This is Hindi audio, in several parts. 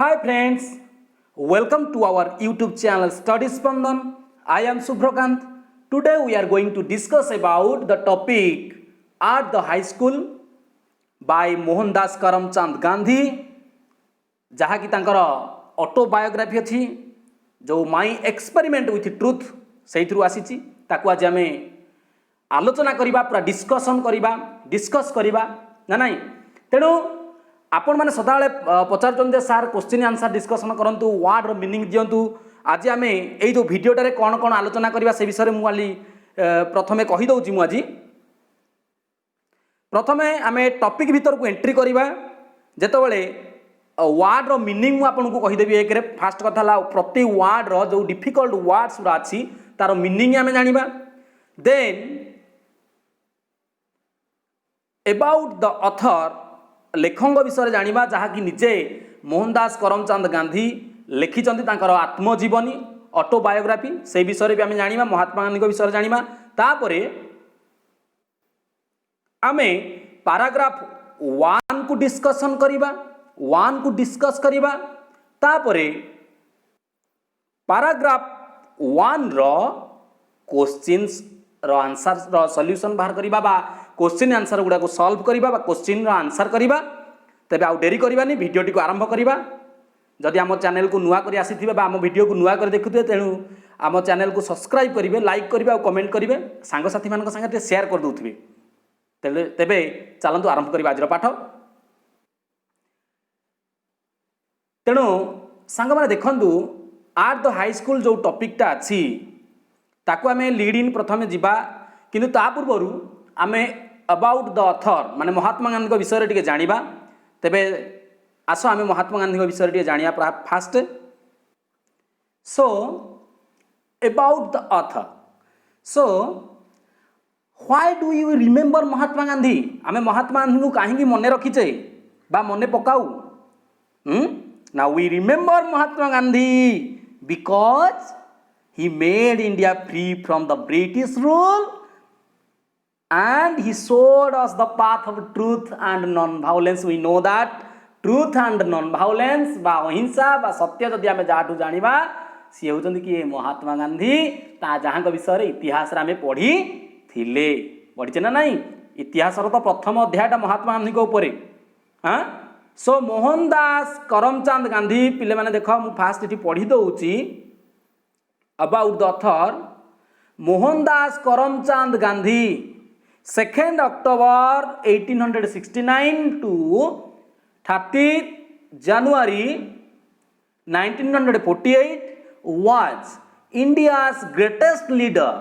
Hi friends, welcome to our YouTube channel Study Spandan. I am Subhrokant. Today we are going to discuss about the topic at the high school by Mohandas Karamchand Gandhi जहाँकि तांकर ऑटोबायोग्राफी अच्छी जो माई एक्सपेरिमेंट विथ ट्रुथ से आसी ताकू आज आम आलोचना करवा पूरा डिस्कस करवा ना नाई तेणु आपण मैंने सदा पचार सार क्वेश्चन आंसर डिस्कसन करूँ वार्ड मीनिंग दिंतु आज आम यही जो भिडियोटे कौन कौन आलोचना करवा से विषय मुझे प्रथमे कहीदे मुझे प्रथमे आम टॉपिक भीतर को एंट्री करवा जितेबाला वार्ड मीनिंग मुझे आपको कहीदेवी एक फास्ट कथा प्रति वार्ड जो डिफिकल्ट वार्ड्स गुड़ा अच्छी तार मीनिंग आम जाना देन अबाउट द ऑथर लेखक विषय जाना जहाँकि निजे मोहनदास करमचंद गांधी लिखिं आत्मजीवनी ऑटोबायोग्राफी से विषय भी आम जाना महात्मा गांधी विषय जाना तापर आम पाराग्राफ 1 को डिस्कसन करवा 1 को डिस्कस करवा तापरे पाराग्राफ 1 रो क्वेश्चंस रो आंसर रो सॉल्यूशन बाहर करवा बा क्वेश्चन आंसर गुडा को सॉल्व करवा बा क्वेश्चन रो आंसर करवा तबे आउ डेरी करवानी वीडियोटी को आरंभ करवा जदि आम चैनल को नुआ कर आसीथिबे बा आम वीडियो को नुआ कर देखुथिबे तेणु आम चैनल को सब्सक्राइब करिवे लाइक करिवे और कमेंट करिवे सांग साथी मानक संगे शेयर कर दोथिबे तेबे चलंतु आरंभ करवा आज पाठ तेणु सांग मैंने देखु आट द हाई स्कूल जो टॉपिकटा अच्छी ताकू आम लीड इन प्रथम जावा किंतु ता पूर्व आम अबाउट द ऑथर माने महात्मा गांधी विषय टे जाना तेबे आस आम महात्मा गांधी विषय टे जाना first so about the author so why do you remember Mahatma Gandhi आम महात्मा गांधी को कहीं मन रखीचे बा मन पकाऊ Now we remember Mahatma Gandhi because he made India free from the British rule and he showed us the path of truth and non-violence. We know that truth and non-violence बा अहिंसा बा सत्य जदि आम जहाँ जाना सी होती कि महात्मा गांधी ता जहाँ विषय इतिहास आम पढ़ी पढ़ीचे ना नाई इतिहास तो प्रथम अध्यायटा महात्मा गांधी ऊपर हाँ सो मोहनदास करमचंद गांधी पिले माने देख मु फास्ट ये पढ़ी दौची about the author Mohandas Karamchand Gandhi 2 October 1869 to 30 January 1948 was India's greatest leader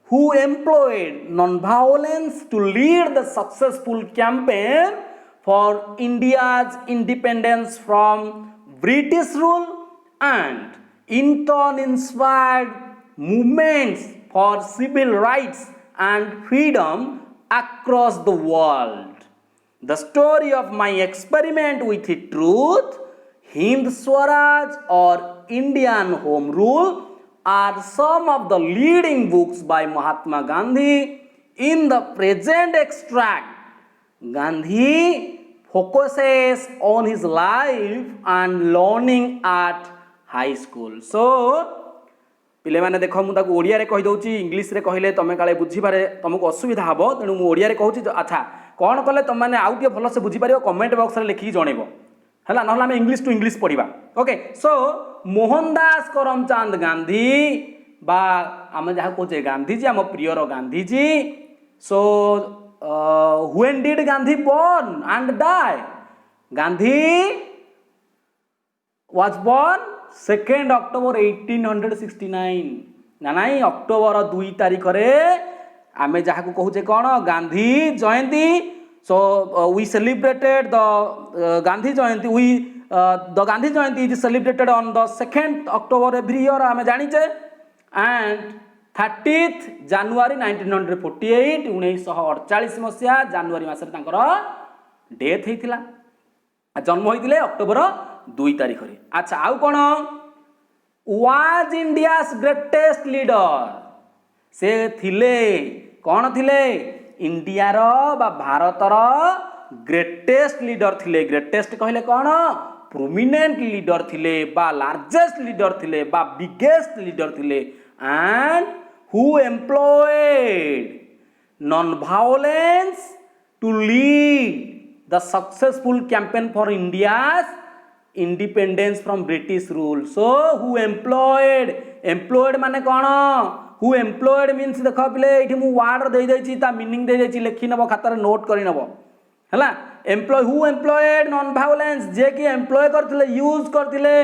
who employed non-violence to lead the successful campaign for India's independence from British rule and in turn inspired movements for civil rights and freedom across the world. The story of my experiment with truth, Hind Swaraj or Indian Home Rule are some of the leading books by Mahatma Gandhi. In the present extract, Gandhi focuses on his life and learning at high school. So, पिले माने देखो मुझे ओडिया रे कहि दउची इंग्लिश रे कहले तमे काले बुझी पारे तुमको असुविधा हबो तेणु मु ओडिया रे कहूची अच्छा कौन कले तुम मैंने आउ टे भल से बुझी पारियो कमेंट बॉक्स रे लिखि जणेबो हला नहला हम इंग्लिश टू इंग्लिश पढ़िबा ओके सो मोहनदास करमचंद गांधी बा आम जहाँ कहचे गांधी जी आम प्रियर Gandhi ji so when did Gandhi born and die? Gandhi was born 2 October 1869 ना नाई अक्टोबर 2 तारीख रे आम जहाँ को कहूचे कौन Gandhi Jayanti so we celebrated the Gandhi Jayanti the Gandhi Jayanti is celebrated on the 2 October every year आम जानीचे एंड 30 January 1948 1948 मसीहा जानुआरी मासरे तांकर डेथ होता जन्म होते अक्टोबर 2 तारीख रे अच्छा आउ कौन वाज इंडियास ग्रेटेस्ट लीडर से थिले कौन थिले इंडिया रो बा भारतर ग्रेटेस्ट लीडर थिले ग्रेटेस्ट कहले कौन प्रोमिनेंट लीडर थिले बा लार्जेस्ट लीडर थिले बा बिगेस्ट लीडर थिले and who employed non violence to lead the successful campaign for India's independence from British rule. So who employed माने कौन हु एम्प्लॉयड मीन्स देख पिले ये मुझे वार्ड दे देछि ता मीनिंग दे देछि लिखि नब खातार नोट करि नब हैला। Employ who employed non violence जे कि एम्प्लॉय करथिले यूज करथिले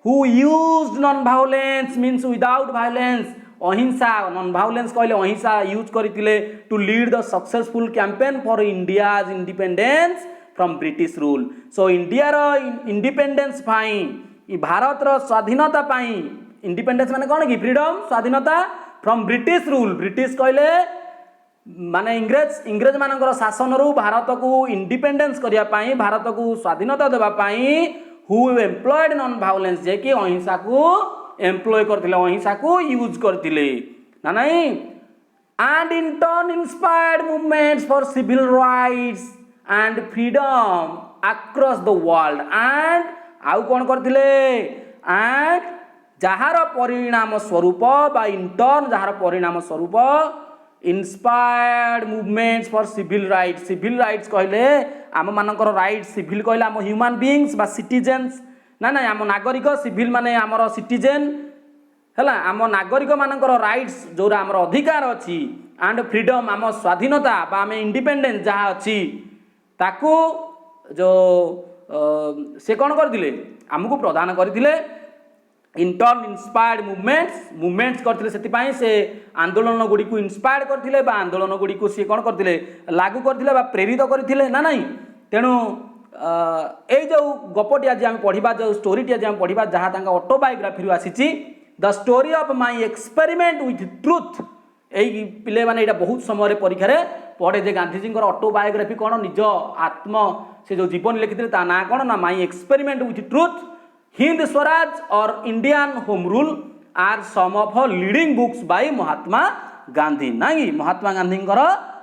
who used non violence means without violence अहिंसा नॉन वायलेंस कहले अहिंसा यूज करथिले to lead the successful campaign for India's independence from British rule. So India रो इंडिपेंडेंस पाई ई भारत रो स्वाधीनता पाई इंडिपेंडेंस माने कौन कि फ्रीडम स्वाधीनता फ्रॉम ब्रिटिश रूल। ब्रिटिश कहले माने इंग्रेज मानकर शासन रु भारत को इंडिपेंडेंस करिया पाई भारत को स्वाधीनता देबा पाई हु एम्प्लॉयड नॉन वायलेंस जे कि अहिंसा को एम्प्लॉय करथिले अहिंसा को यूज करथिले ना नहीं and in turn inspired movements for civil rights and freedom across the world and आउ कौन करथिले एंड जहार परिणाम स्वरूप बा इंटर्न जहार परिणाम स्वरूप inspired movements for civil rights कहले आम मानकर राइट सिविल कहले आम ह्यूमन बीइंग्स बा सिटीजन्स ना ना आम नागरिक सिविल माने आमर सिटीजन हैला आम नागरिक मानकर राइट्स जोरा आमर अधिकार अछि एंड फ्रीडम आम स्वाधीनता बा आम इंडिपेंडेंस जहाँ अछि ताकू जो से कौन करथिले आमको प्रदान करथिले इंटर्न इंस्पायर्ड मूवमेंट्स करथिले सेतिपाई से आंदोलन गुडी को इंस्पायर्ड करथिले बा आंदोलन गुडी को से कौन करथिले लागू करथिले बा प्रेरित करथिले ना नहीं। तेणु ए जो गपटी आज आम पढ़िबा जो स्टोरीटी आज आम पढ़िबा जहाँ तांका ऑटोबायोग्राफी आसीची the story of my experiment with truth. यही पिले माने एटा बहुत समय परीक्षा रे पढ़े जे गांधीजी ऑटोबायोग्राफी कौन निज आत्म से जो जीवन लिखिते ता ना कौन ना my experiment with truth Hind Swaraj और Indian home rule are some of leading books by Mahatma Gandhi नहीं महात्मा गांधी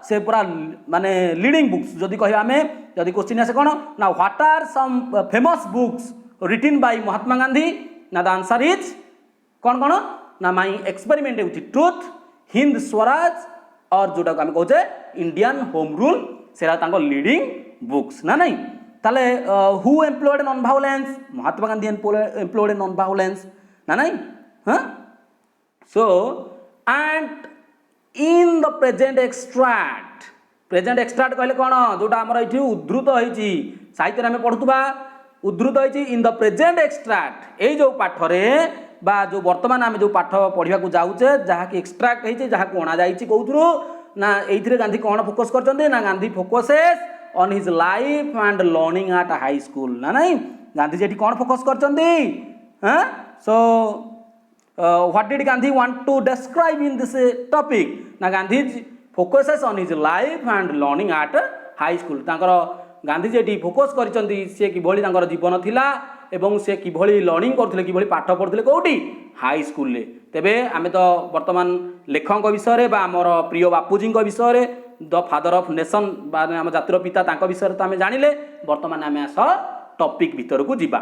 से पूरा माने लीडिंग बुक्स जदि कह आम जदि क्वेश्चन आसे कौन ना what are some famous books written by Mahatma Gandhi ना द आंसर इज कौन कौन ना my experiment with truth Hind Swaraj और जोटा आम कहे इंडियन होम रूल से लीडिंग बुक्स ना नहीं। ताले who employed non violence Mahatma Gandhi employed non violence ना नहीं हाँ। So and in the present extract कहले कौन जोटा आमर ये उद्धृत होती साहित्य आम पढ़ुवा उद्धृत होती इन द प्रेजेंट एक्सट्रैक्ट ये जो पाठरे बा जो वर्तमान आम जो पाठ पढ़ा जाऊे जहाँकि एक्सट्राक्ट होती जहाँ अणा जाइए कौथु ना ये गांधी कौन फोकस कर ना Gandhi focuses on his life and learning at high school ना नहीं गांधी जी कौन फोकस कर so what did Gandhi want to describe in this topic ना Gandhi focuses on his life and learning at high school तांकर गांधी जी फोकस करिसंती से किभली तांकर जीवन थिला एवं से किभली लर्निंग करथिले किभली पाठ पढ़ुथिले कोठी हाई स्कूल ले। तेबे आमे तो वर्तमान लेखक विषय बा आमर प्रिय बापूजी विषय द फादर ऑफ नेशन बा आम जातिर पिता तांको विषय तो आमे जानिले वर्तमान आमे आस टॉपिक भीतर को जिबा।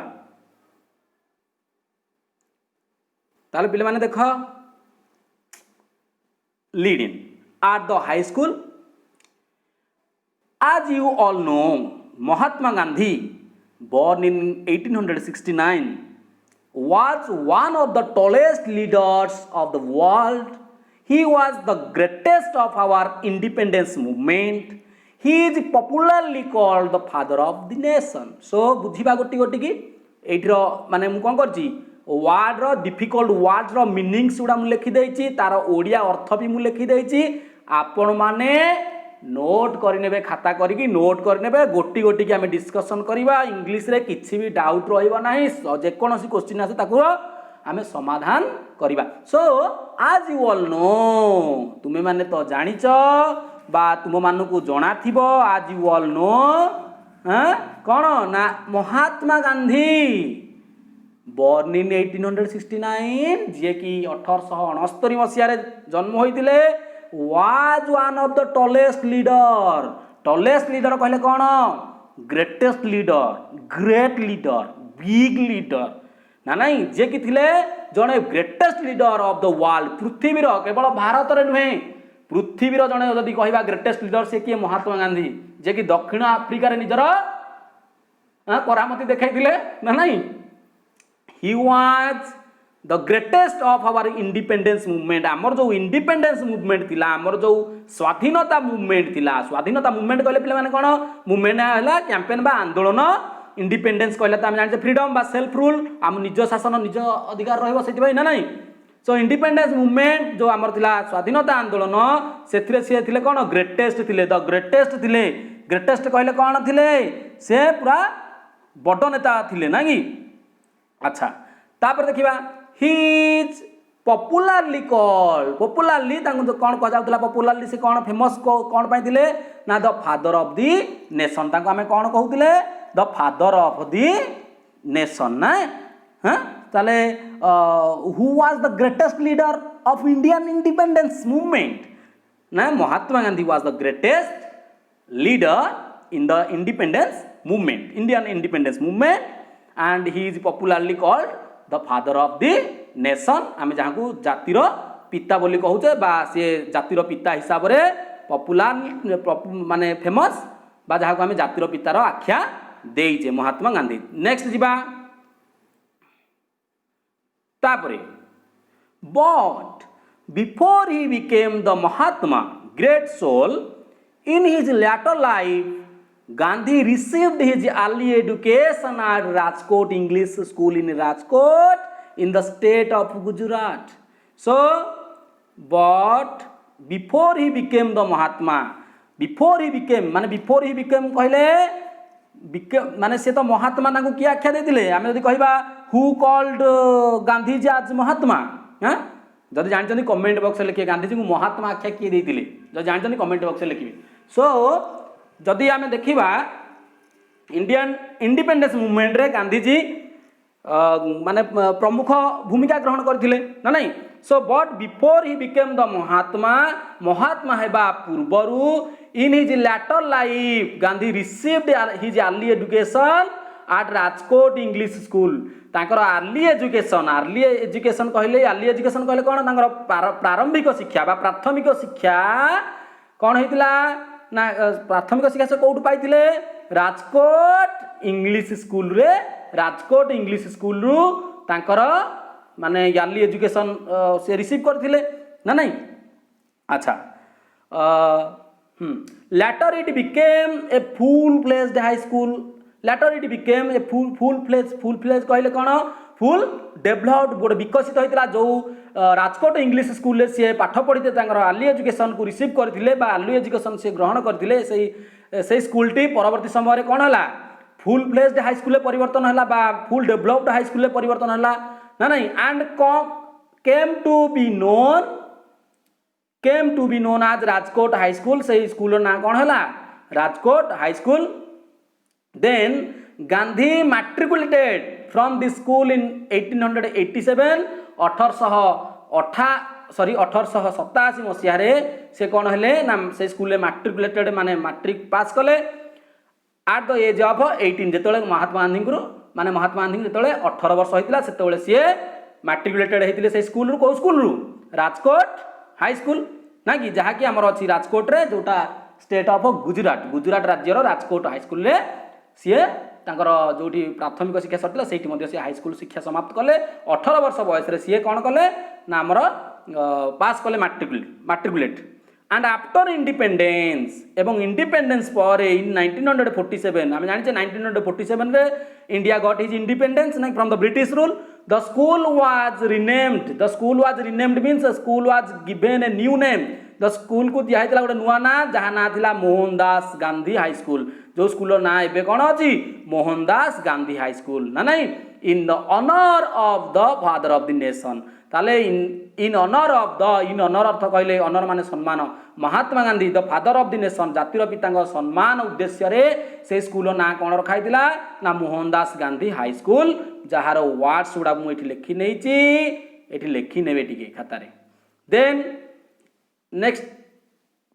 ताले पिले माने देख leading at the high school as you all know Mahatma Gandhi born in 1869 was one of the tallest leaders of the world. He was the greatest of our independence movement. He is popularly called the father of the nation. So बुझिबा गोटी गोटी की एठरो माने मु कोन करची वार्ड रो डिफिकल्ट वर्ड रो मीनिंग्स गुडा मु लिखि देछि तार ओडिया अर्थ भी मु लिखि देछि आपण माने नोट करनेबे खाता करिकी नोट करनेबे गोटी गोटी की आम डिस्कशन करवा इंग्लिश रे किछि भी डाउट रहइबो नाही जे कोनोसी क्वेश्चन आसे ताको आमे समाधान करवा। सो आज यू ऑल नो तुमे माने तो जानिच बा तुम मानकु जणा थिबो आज यू ऑल नो कौन ना महात्मा गांधी born in 1869 जे कि 1869 मसीह जन्म होइतिले was one of the tallest leader कहले कौन greatest leader great leader big leader ना नहीं जे कि थिले जने greatest leader of the world पृथ्वीर केवल भारत रे नुहे पृथ्वीर जने जदि कहबा ग्रेटेस्ट लीडर से किए महात्मा गांधी जे कि दक्षिण अफ्रिका रे निजर करामती देखाइथिले ना नहीं he was the greatest of our independence movement आमर जो इंडिपेंडेंस मूवमेंट थिला आमर जो स्वाधीनता मूवमेंट थिला स्वाधीनता मूवमेंट कहले पिले माने कोन मूवमेंट हला कैंपेन बा आंदोलन इंडिपेंडेंस कहले त हम जानि फ्रीडम बा सेल्फ रूल आम निज शासन निज अधिकार रहबो सेति भाई ना नहीं सो इंडिपेंडेंस मूवमेंट जो आमर थिला स्वाधीनता आंदोलन सेथिरे से थिले कोन ग्रेटेस्ट थिले द ग्रेटेस्ट थिले ग्रेटेस्ट कहले कोन थिले से पूरा बड़ नेता थिले ना कि अच्छा तापर देखिबा he is popularly called popularly तांको कोन कह जाउतला पॉपुलरली से कोन फेमस कोन पाई थिले ना the father of the nation तांको हमें कोन कहउतिले the father of the nation ना हां ताले who was the greatest leader of Indian independence movement ना Mahatma Gandhi was the greatest leader in the independence movement Indian independence movement and he is popularly called the father of the nation आमे जहाँ को जातिर पिता बोली कहूचे बा से जातिर पिता हिसाब रे पॉपुलर माने फेमस बा जहाँ को आमे जातिर पितार आख्या देइचे महात्मा गांधी नेक्स्ट जिबा तापरे but before he became the Mahatma great soul in his later life Gandhi received his early education at Rajkot English School in Rajkot in the state of Gujarat. So, but before he became the Mahatma, before he became कहले माने से तो महात्मा ना को किया आख्या देथिले आमे जदि कहबा who called Gandhi ji as महात्मा हां जदि जानचनी कमेंट बॉक्स लिखिए गांधी जी को महात्मा आख्या किए देथिले जदि जानचनी कमेंट बॉक्स लिखिए सो जदि आमे देखिबा इंडियन इंडिपेंडेंस मूवमेंट रे गांधी जी माने प्रमुख भूमिका ग्रहण करथिले ना नहीं so but before he became the Mahatma Mahatma हेबा पूर्वरु in his later life Gandhi received his early education at Rajkot English school तांकर अर्ली एजुकेशन कहले कोन तांकर प्रारंभिक शिक्षा बा प्राथमिक शिक्षा कोन हेतिला ना प्राथमिक शिक्षा से कोउठ पाइतिले राजकोट इंग्लिश स्कूल रे राजकोट इंग्लिश स्कूल रु तांकर माने अर्ली एजुकेशन से रिसीव करथिले ना नहीं अच्छा later it became a full fledged high school later it became a full fledged कहले कोन फुल डेवलप्ड गोटे विकसित होइतला जो राजकोट इंग्लिश स्कूल से पाठ पढ़ीते अर्ली एजुकेशन को रिसीव करथिले बा अर्ली एजुकेशन से ग्रहण करथिले से स्कूल टी परवर्ती समय कोन हला फुल फ्लेज्ड हाई स्कूल परिवर्तन हला बा फुल डेवलप्ड हाई स्कूल परिवर्तन हला ना नहीं and came to be known as Rajkot high school से स्कूल ना कोन हला Rajkot high school then Gandhi matriculated from the school in 1887 1887 मसीह रे से कौन हेले ना से स्कूल मैट्रिकुलेटेड माने मैट्रिक पास कले at the age of 18 जेतले Mahatma Gandhi को माने महात्मा गांधी जेतले 18 वर्ष होइतिला सेतले से मैट्रिकुलेटेड हेतिले से स्कूल रू को स्कूल रू राजकोट हाई स्कूल ना कि जहा कि हमर अछि राजकोट रे जोटा स्टेट ऑफ गुजरात राज्य रो राजकोट हाई स्कूल रे सी तांकर जोटी प्राथमिक शिक्षा सरला सेठी मध्ये से हाई स्कूल शिक्षा समाप्त कले 18 वर्ष बयस रे सी कोन कले ना हमर पास कले मैट्रिकुलेट एंड आफ्टर इंडिपेंडेंस एवं इंडिपेंडेंस पर इन 1947 हम जानि 1947 रे इंडिया गॉट हिज इंडिपेंडेंस ना from the British rule the school was renamed means school was given a new name the school को दिया गोटे नुआ ना जहाँ ना थिला मोहनदास गांधी हाई स्कूल जो स्कूल ना एबे कौन अच्छी मोहनदास गांधी हाई स्कूल ना नहीं in the honour of the father of the nation ताले इन ऑनर अर्थ कहले ऑनर माने सम्मान Mahatma Gandhi the father of the nation जातिर पिता सम्मान उद्देश्य रे से स्कूल ना कौन रखाइतिला ना मोहनदास गांधी हाई स्कूल जहार वर्ड्स गुड़ा मुझे लिखि नहीं लिखि नेबे टिके खाता रे then next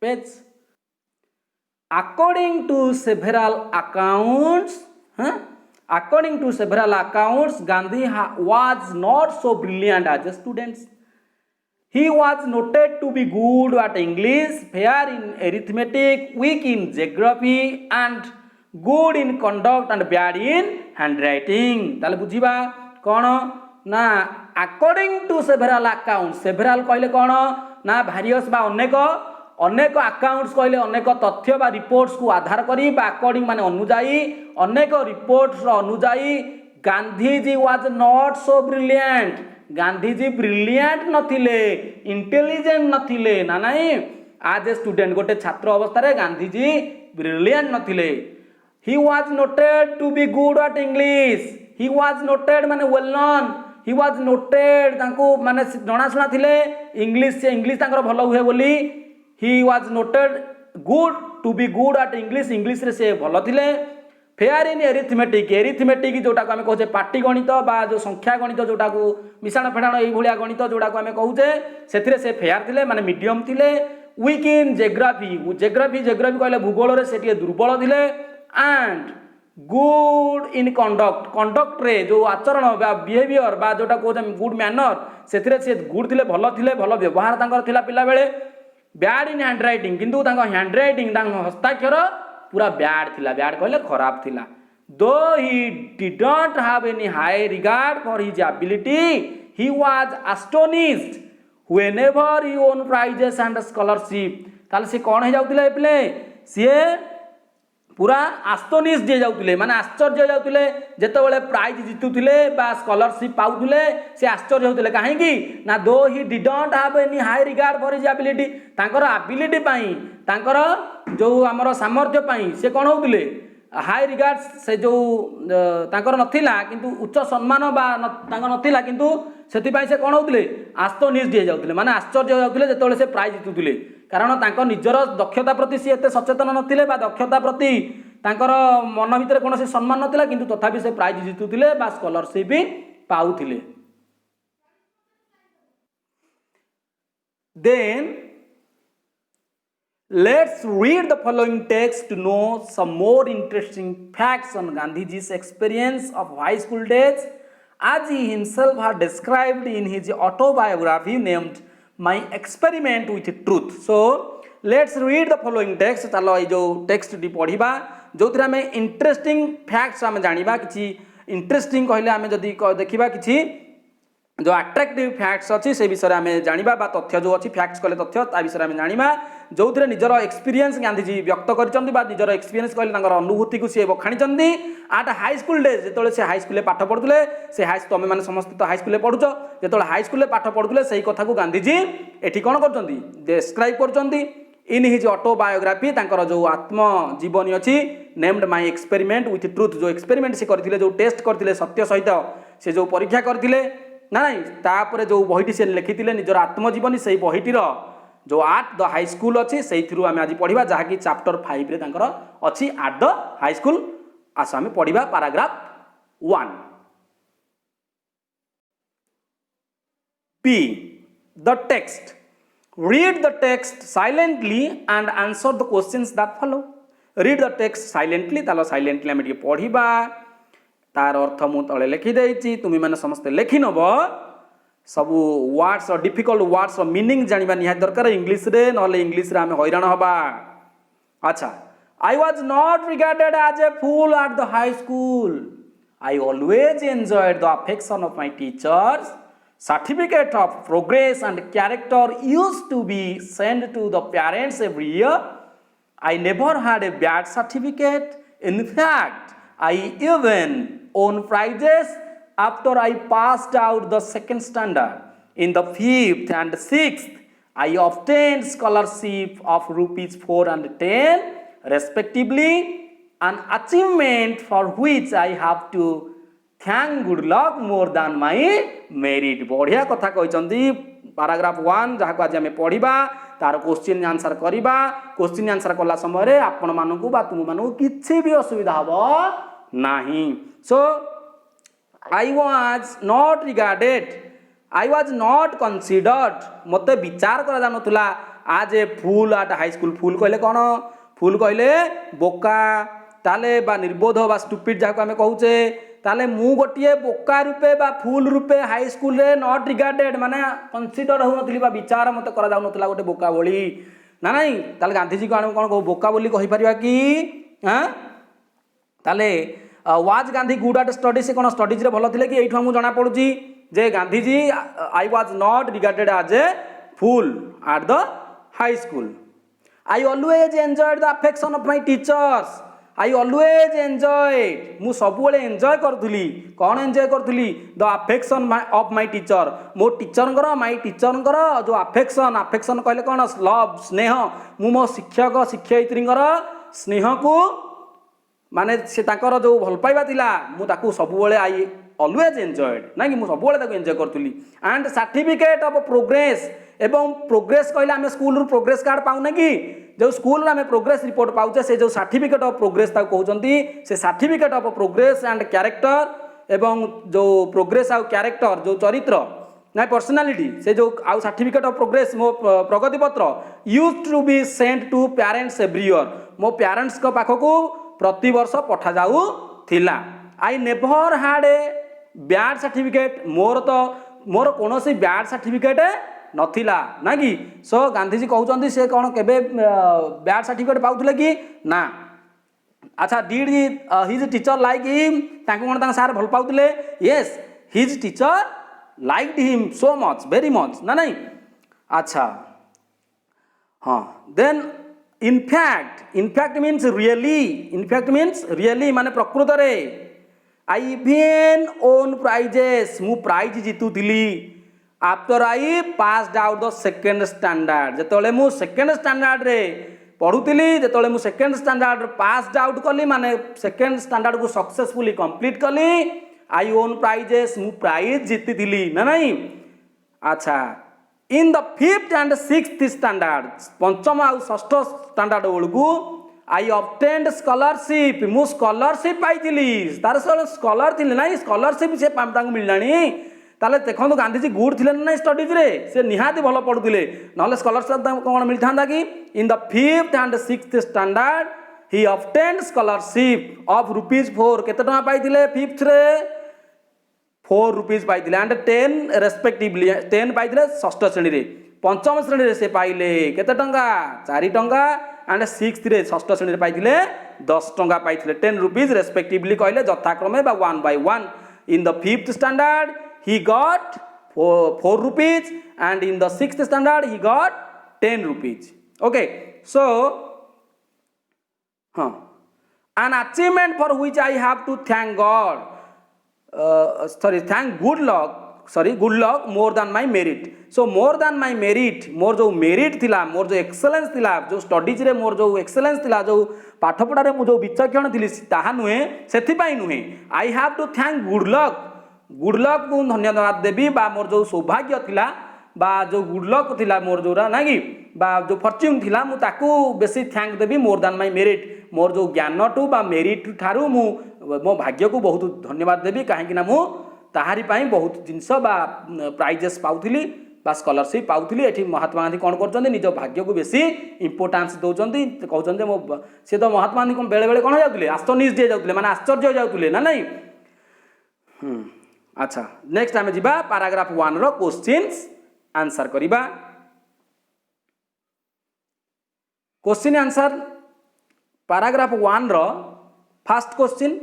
page according to several accounts According to several accounts, Gandhi was not so brilliant as a student. He was noted to be good at English, fair in arithmetic, weak in geography, and good in conduct and bad in handwriting. ताले बुझिबा कौन ना according to several accounts. several कहले कौन ना various बा अनेक अकाउंट्स कहले अनेक तथ्य बा रिपोर्ट्स को आधार करी बा अकॉर्डिंग माने अनुजाई अनेक रिपोर्ट्स अनुजाई Gandhiji was not so brilliant. Gandhiji brilliant नथिले, इंटेलिजेंट नथिले ना नहीं. आज ए स्टूडेंट गोटे छात्र अवस्था रे गांधीजी ब्रिलियंट नथिले. He was noted to be good at English. He was noted माने well known. He was noted तांको माने जणाशुना थिले इंग्लिश से इंग्लिश तांकर भलो हुए बोली. He was noted good to be good at English. English रे से भलो थिले. Fair in arithmetic. एरिथमेटिक जोटा को आम कहे पाटी गणित बा जो संख्या गणित जोटा को मिशाण फेड़ाण ये गणित जोटा को आम कहे से फेयर थिले माने मीडियम थिले. वीक इन जेग्राफी. जेग्राफी कहले भूगोल रे से दुर्बल थिले. And good in conduct. Conduct रे जो आचरण बा बिहेवियर बा जोटा कहे गुड मैनर से गुड थिले भल थिले. भल व्यवहार तांकर थिला पिला बेले. Bad in handwriting. किंतु तांको हैंडराइटिंग हस्ताक्षर पूरा बैड थिला. बैड कहले खराब थिला. Though he didn't have any high regard for his ability, he was astonished whenever he won prizes and scholarship. ताले से कोन हे जाउतिले एप्ले सी पूरा एस्टोनिश्ड जे जाउतिले माने आश्चर्य हो जाउतिले जेतेबेले प्राइज जितुतिले बा स्कॉलरशिप पाउतिले से आश्चर्य होतिले. काहेकि ना दो he didn't have any high regard for his ability. तांकर एबिलिटी पई तांकर जो आमर सामर्थ्य पई से कोन होतिले हाई रिगार्ड से जो तांकर नथिला किंतु उच्च सम्मान बा तांकर नथिला किंतु सेति पई से कोन होतिले एस्टोनिश्ड हे जाउतिले माने आश्चर्य हो जाउतिले जेतेबेले से प्राइज जितुतिले. कारण तांकर निजर दक्षता प्रति सी एते सचेतन नथिले बा दक्षता प्रति तांकर मन भितर कोनोसी सम्मान नथिला किंतु तथापि से प्राइज जितुतिले बा स्कॉलरशिप भी पाउतिले. Then let's read the following text to know some more interesting facts on Gandhiji's experience of high school days, as he himself had described in his autobiography named My Experiment with Truth. So let's read the following text. चलो ये जो text टी पढ़िबा जोथिरा में इंटरेस्टिंग फैक्ट्स आम जानिबा. किछि इंटरेस्टिंग कहले आम जदि देखिबा किछि जो अट्राक्टिव फैक्ट्स अच्छी से विषय में जानिबा बा तथ्य जो अच्छी फैक्ट्स कहले तथ्य ता विषय में जानिबा जो निजर एक्सपीरियंस गांधीजी व्यक्त करचंदी बा निजर एक्सपीरियंस कहले तांकर अनुभूति को सी बखाणीचंदी. आट हाई स्कूल डेज जेतोले से हाई स्कूल पाठ पढुले से हाई तमे माने समस्त तो हाई स्कूल पढुच जेतोले हाई स्कूल पाठ पढुले सही कथा को गांधीजी एठी कोन करचंदी डिस्क्राइब करचंदी इन हिज ऑटोबायोग्राफी. तांकर जो आत्मजीवनी अच्छी named my experiment with truth. जो एक्सपेरिमेंट से करथिले जो टेस्ट करथिले सत्य सहित से जो परीक्षा करथिले ना नहीं तापर जो बहीटी से लिखिथिले निजर आत्मजीवनी से बहीटीर जो आट द हाई स्कूल अच्छी से आम आज पढ़ा जहाँकि चैप्टर 5 रे तांकर अच्छी आट द हाई स्कूल. आस आम पढ़ा paragraph 1. P. The text. Read the text silently and answer the questions that follow. Read the text silently. Talo silently आम टिके पढ़ा. तार अर्थ मु तले लिखि देछि तुम माने समस्त लिखि नब. सबु वर्ड्स और डिफिकल्ट वर्ड्स और मीनिंग जानिबा निहाय दरकार इंग्लिश रे नले इंग्लिश रे आमे हैरान हबा. अच्छा. I was not regarded as a fool at the high school. I always enjoyed the affection of my teachers. Certificate of progress and character used to be sent to the parents every year. I never had a bad certificate. In fact, I even won prizes after I passed out the second standard. In the 5th and 6th, I obtained scholarship of rupees 4 and 10 respectively, an achievement for which I have to thank good luck more than my merit. बढ़िया कथा कहचंदी पैराग्राफ 1 जहाँ को आज आम पढ़ा तार क्वेश्चन आंसर करवा. क्वेश्चन आंसर कला समय आपण मानू बा तुम मानू किसी भी असुविधा हम नहीं. सो I was not regarded, I was not considered. मते विचार करा जानुला आज ए फूल आट हाई स्कूल. फूल कहले कौन? फूल कहले बोका ताले बा निर्बोध बा स्टुपिड जहाँ आम कहूचे ताले मु गोटे बोका रूपे बा फुल रूपे हाई स्कूल रे नॉट रिगार्डेड माने कंसीडर होनथली बा विचार मते करा जाउ नथला गोटे बोका बोली ना नहीं ताले गांधीजी को कोन बोका बोली कहि परिबा कि हां ताले was Gandhi good eight study से कोन स्टडीज रे भलो थिले कि एठु हमु जाना पडुची जे Gandhiji I was not regarded as a fool at the high school I always enjoyed the affection of my teachers I always enjoyed मु सबुले एंजॉय करथुली कौन एंजॉय करथुली the affection of my teacher मो टीचर माय टीचर जो अफेक्शन अफेक्शन कहले कौन लव स्नेह मु मो शिक्षक शिक्षयित्री स्नेह को माने से ताकर जो भल पाइबा थिला मु ताकू सबुले आई ऑलवेज एंजॉयड ना कि मु सबुले ताकू एंजॉय करथुली एंड सर्टिफिकेट ऑफ प्रोग्रेस एवं प्रोग्रेस कहले आम स्कूल रू प्रोग्रेस कार्ड पाऊना कि जो स्कूल में प्रोग्रेस रिपोर्ट पाउचे से जो सर्टिफिकेट ऑफ प्रोग्रेस कहते से certificate of progress and character एवं जो प्रोग्रेस आउ कैरेक्टर जो चरित्र ना पर्सनालिटी से जो आउ सर्टिफिकेट ऑफ प्रोग्रेस मो प्रगति पत्र used to be sent to parents every year मो पेरेंट्स को पाखक प्रति वर्ष पठा जाऊ थिला I never had a bad certificate मोर कौन बैड सर्टिफिकेट नथिला ना कि सो गांधीजी कहउचंदी से कौन केबे बैड सर्टिफिकेट पाउथले कि ना अच्छा did his teacher like him तांको कोन तांग सार भल पाउथले yes his teacher liked him so much very much ना नहीं अच्छा हाँ देन इनफैक्ट मीन्स रियली माने प्रकृत रे आई इवेन ओन प्राइजेस मु प्राइज जीतुथिली after I passed out the second standard जेतले मु सेकेंड स्टैंडर्ड रे पढ़ुली जेतले मु सेकेंड स्टैंडर्ड पास्ड आउट कली माने सेकेंड स्टैंडर्ड को सक्सेसफुली कंप्लीट कली आई ओन प्राइजेस मु प्राइज जीति थिली ना नहीं अच्छा in the fifth and sixth standard पंचम आउ षष्ठ स्टैंडर्ड बेलू आई ऑब्टेन्ड स्कॉलरशिप मु स्कॉलरशिप पाइली तार स्कॉलर थी ना स्कॉलरशिप से मिललानी ताले देखो गांधीजी गुड थे ना स्टडीज रे से निहाती भल पढ़ुले ना स्कॉलरशिप कौन मिलता कि in the fifth and sixth standard he obtained scholarship of ₹4 केते टका पाइथिले फिफ्थ रे ₹4 पाइथिले एंड 10 रेस्पेक्टिवली 10 पाइथिले षष्ठ श्रेणी रे पंचम श्रेणी रे से पाइले केते टंका 4 टंका एंड सिक्स्थ रे षष्ठ श्रेणी रे पाइथिले 10 टंका पाइथिले ₹10 रेस्पेक्टिवली कहले यथाक्रमे बा 1 by 1 in the fifth standard he got ₹4 and in the sixth standard he got ₹10 okay so an achievement for which I have to thank God thank good luck more than my merit so more than my merit मोर जो मेरिट थिला मोर जो एक्सेलेंस थिला जो स्टडीज रे मोर जो एक्सेलेंस थिला जो पाठ पढ़ा रे मु जो विचक्षण थिली ताहा नुहे सेथि पई नुहे I have to thank good luck को धन्यवाद देवी बा मोर जो सौभाग्य थिला बा जो गुड लक थिला मोर जोरा ना कि बा जो फॉर्च्यून थिला मु ताकू बेसी थैंक देवी मोर देन माय मेरिट मोर जो ज्ञान टू बा मेरिट ठारू मु मो भाग्य को बहुत धन्यवाद देवी कहीं ना मु ताहारी पाई बहुत जिनस बा प्राइजेस पाउथिली बा स्कॉलरशिप पाउथिली एठी महात्मा गांधी कोन करचंदी निज भाग्य को बेसी इंपोर्टेंस दउचंदी कहउचंदी मो से तो महात्मा गांधी को बेले बेले कोन जाउतले आस्टोनिश दे जाउतले माने आश्चर्य हो जाउतले ना नहीं अच्छा नेक्स्ट आमे जिबा पैराग्राफ 1 रो क्वेश्चंस आंसर करिबा क्वेश्चन आंसर पैराग्राफ 1 रो first question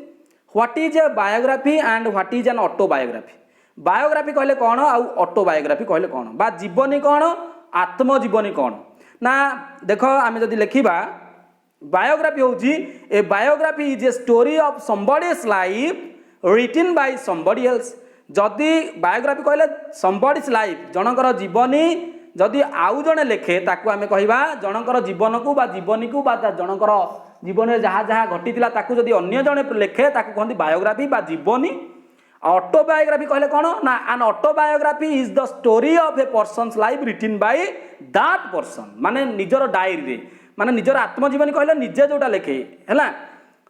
what is a biography and what is an autobiography biography कहले कोन आ ऑटोबायोग्राफी कहले कोन बा जीवनी कोन आत्मजीवनी कोन ना देखो आमे जदी लिखिबा बायोग्राफी होची a biography is a story of somebody's life written by somebody else जदि बायोग्राफी कहले समबडीज लाइफ जनकर जीवनी जदि आउ जने लेखे ताकू आमे कहिबा जनकर जीवन को बा जीवनी को बा जनकर जीवन में जहाँ जहाँ घटी ताकू जदि अन्य जने लेखे ताकू कहते बायोग्राफी बा जीवनी ऑटोबायोग्राफी कहले कौन ना an autobiography is the story of a person's life written by that person माने निजर डायरी रे माने निजर आत्मजीवनी कहले निजे जोटा लेखे हैला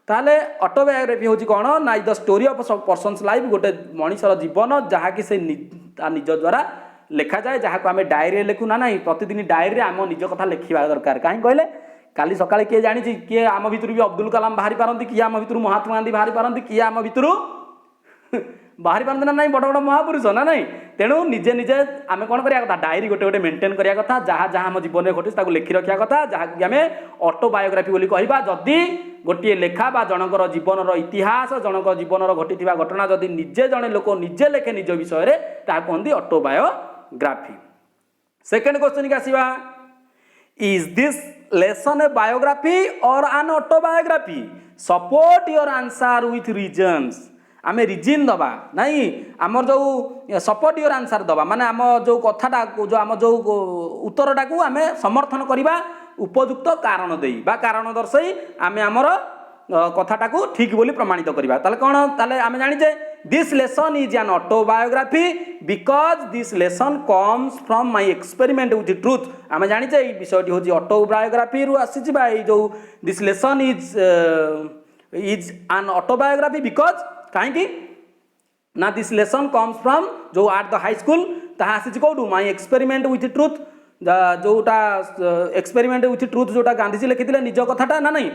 ताले ऑटोबायोग्राफी होची कौन ना the story of persons life गोटे मनीषर जीवन जहाँ कि से निज द्वारा लेखा जाए जहाँ को आम डायरी लिखु ना ना प्रतिदिन डायरी आम निज कथा लिखा दरकार कहीं कहले काली सकाळे किए जानी किए आम भितर भी अब्दुल कलाम बाहरी पारती किए आम भितर महात्मा गांधी बाहरी पारती किए आम भितर बाहरी पारती ना नहीं बड़ बड़ महापुरुष ना नहीं तेणु निजे निजे आम कौन करिया कथा डायरी गोटे गोटे मेंटेन करिया कथा जहाँ जहाँ आम जीवन में घटी ताको लिखि रखिया कथा जहाँ कि आम ऑटोबायोग्राफी बोली कहबा जदि गोटे लेखा बा जनकर जीवनर इतिहास जनक जीवनर घटी घटना जदि निजे जड़े लोक निजे लेखे निज विषय ताहा कहते ऑटोबायोग्राफी। सेकेंड क्वेश्चन की आसीबा is this lesson a biography or an autobiography support your answer with reasons आमे रिजिन दबा नहीं आमर जो सपोर्ट योर आंसर दबा माने आम जो कथाटा जो आम जो उत्तरटा को आमे समर्थन करवा उपयुक्त कारण देई बा कारण दर्शाई आमे आमर कथाटा को ठीक बोली प्रमाणित करवा ताले कौन ताले आमे जानिजे this lesson is an autobiography because this lesson comes from my experiment with truth आमे जानिजे ए विषयटी होची ऑटोबायोग्राफी रु आसी बा ए जो this lesson is an autobiography because कहीं ना दिस लेसन कम्स फ्रॉम जो एट द हाई स्कूल ताहा आसी कौटू माय एक्सपेरिमेंट विथ ट्रुथ जोटा एक्सपेरिमेंट विथ ट्रुथ जोटा गांधीजी लिखिथिले निज कथाटा ना नहीं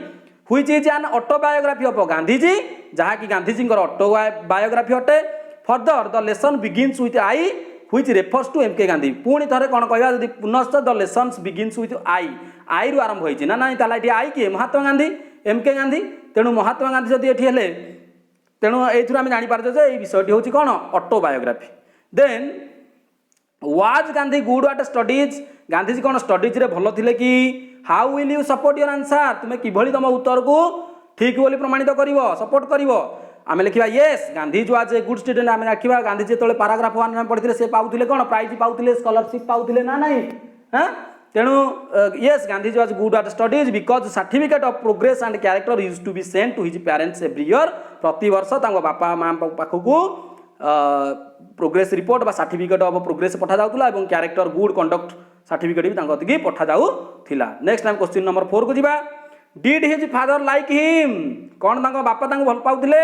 which is an autobiography of Gandhiji जहाँ कि गांधीजी ऑटोबायोग्राफी अटे further the lesson begins with I which refers to M K Gandhi पुणी थे कौन कहवा जब पुनश्च द लेसन्स बिगिन्स विथ आई रु आरंभ होती ना ना ताला आई किए महात्मा गांधी एम के गांधी तेणु महात्मा गांधी जदि ये हेले तेणु ये आम जापर ये विषयटी हूँ कौन autobiography. Then was Gandhi good at studies Gandhiji कौन स्टडीज रे भल थे कि how will you support your answer तुम्हें किभली तुम उत्तर को ठीक बोली प्रमाणित कर सपोर्ट कर आम लिखा येस गांधी जो आज ए गुड स्टूडेंट आम लिखा गांधीजी जो पाराग्राफ 1 में पढ़ते से पाते कौन प्राइज पाते स्कॉलरशिप पाते ना नहीं हाँ तेणु येस गांधी जो आज good at studies because certificate of progress and character use to be sent to his parents every year प्रति वर्ष बापा माँ पाखक प्रोग्रेस रिपोर्ट बा सर्टिफिकेट ऑफ प्रोग्रेस पठा जाउतला एवं कैरेक्टर गुड कंडक्ट सर्टिफिकेट भी तांको पठा जाउथिला। नेक्स्ट टाइम क्वेश्चन नंबर 4 को जीवा did his father like him कौन तांको बापा तांको भल पाउथिले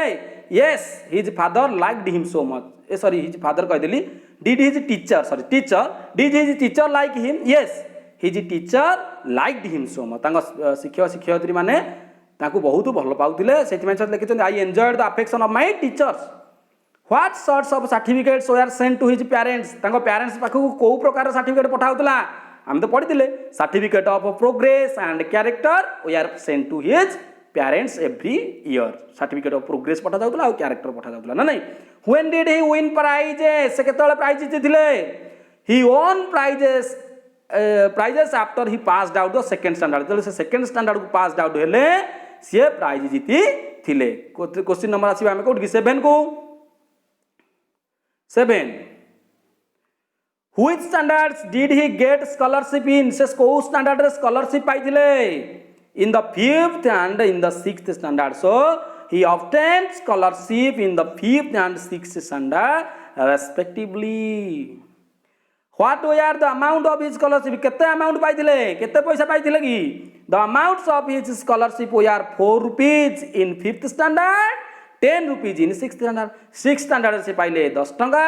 yes his father liked him so much sorry his father कहदेली did his teacher did his teacher like him yes his teacher liked him so much शिक्षक शिक्षयित्री माने तांको बहुत भल पाउथिले सेति लिखिछन I enjoyed the affection of my teachers what sorts of certificates were sent to his parents तांको पेरेंट्स पाखु को प्रकार सर्टिफिकेट पठाउतला हम तो पढ़ी certificate of progress and character we are sent to his parents every year certificate of progress पठा जाउतला और कैरेक्टर पठा जाउतला ना नहीं when did he win prizes से केतले प्राइज जितिले he won prizes after he passed out the second standard तो से सेकंड स्टैंडर्ड को पास्ड आउट हेले से प्राइज जीति थिले। क्वेश्चन नंबर आसीबा हम कोड 7 को 7 Which standards did he get scholarship in से को स्टैंडर्ड रे scholarship पाइथिले in the 5th and in the 6th standard so he obtained scholarship in the 5th and 6th standard respectively what were the amount of his scholarship केते अमाउंट पाइथिले केते पैसा पाइथिले कि the amounts of his scholarship were 4 rupees in 5th standard 10 rupees in 6th standard 6th standard से पाइले 10 टंका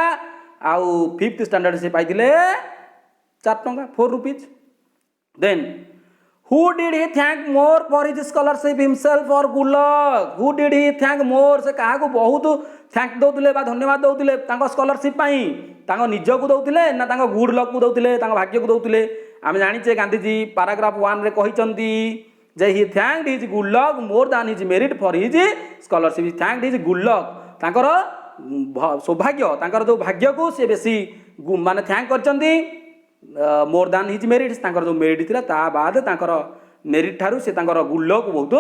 आउ 5th standard से पाइथिले 4 टंका 4 rupees then who did he thank more for his scholarship himself or good luck who did he thank more से कहा को बहुत थैंक दउतले बा धन्यवाद दउतले तांको स्कॉलरशिप पाई तांको निज को दउतले ना तांको गुड लक को दउतले तांको भाग्य को दउतले आम जानिचे गांधीजी पैराग्राफ 1 रे कहिचंती जे he thanked his good luck more than his merit for his scholarship he thanked his good luck तांकर सौभाग्य तांकर जो भाग्य को से बेसी माने थैंक करचंती मोर देन हिज मेरिट तांकर जो मेरिट थिला ता बाद तांकर मेरिट थारु से तांकर गुड लक बहुत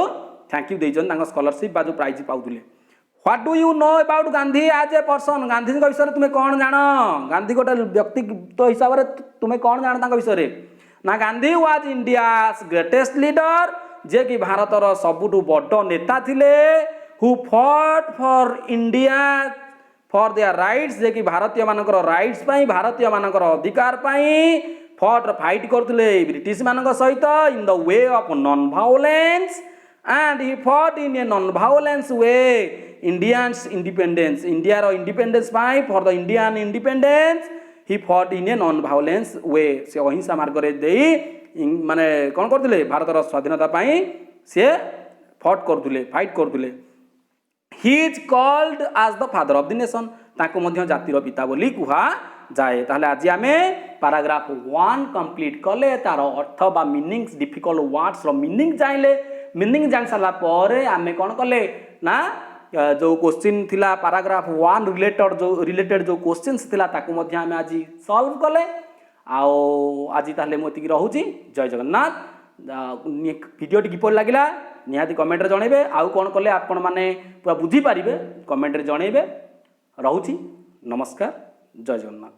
थैंक यू देइचन तांकर स्कॉलरशिप बा जो प्राइज पाउतले। What do you know about Gandhi as a person Gandhi के विषय तुम्हें कौन जान गांधी गोटे व्यक्तित्व हिसाब से तुम्हें कौन जान तांका विषय ना Gandhi was India's greatest leader जे कि भारतर सबुठु बड़ नेता थिले who fought for India for their rights जे कि भारतीय मानकर राइट्स पाई भारतीय मानकर अधिकार पाई फॉट फाइट करथिले ब्रिटिश मानक सहित in the way of non violence and he fought in a non-violence way Indians independence India ro independence pai for the Indian independence he fought in a non-violence way से अहिंसा मार्ग रे देई माने कौन करते भारतर स्वाधीनता सी फट करते फाइट करते he is called as the father of the nation ताको मध्य जातिर पिता बोली कुहा जाए ताहले आज आमे पैराग्राफ 1 कंप्लीट कले तार अर्थ बा मीनिंग्स डिफिकल्ट वर्ड्स रो मीनिंग जाइले मीनिंग जान साला परे आमे कोन कले ना जो क्वेश्चन थिला पैराग्राफ 1 रिलेटेड जो क्वेश्चंस थिला ताको मध्य आमे आज सॉल्व कले आओ आज ताहले मोती रहूची जय जगन्नाथ वीडियो टी किपर लागिला निहाती कमेंट रे जणेबे आउ कोन कले आपण माने पूरा बुझी पारिबे कमेंट रे जणेबे रहूची नमस्कार जय जगन्नाथ।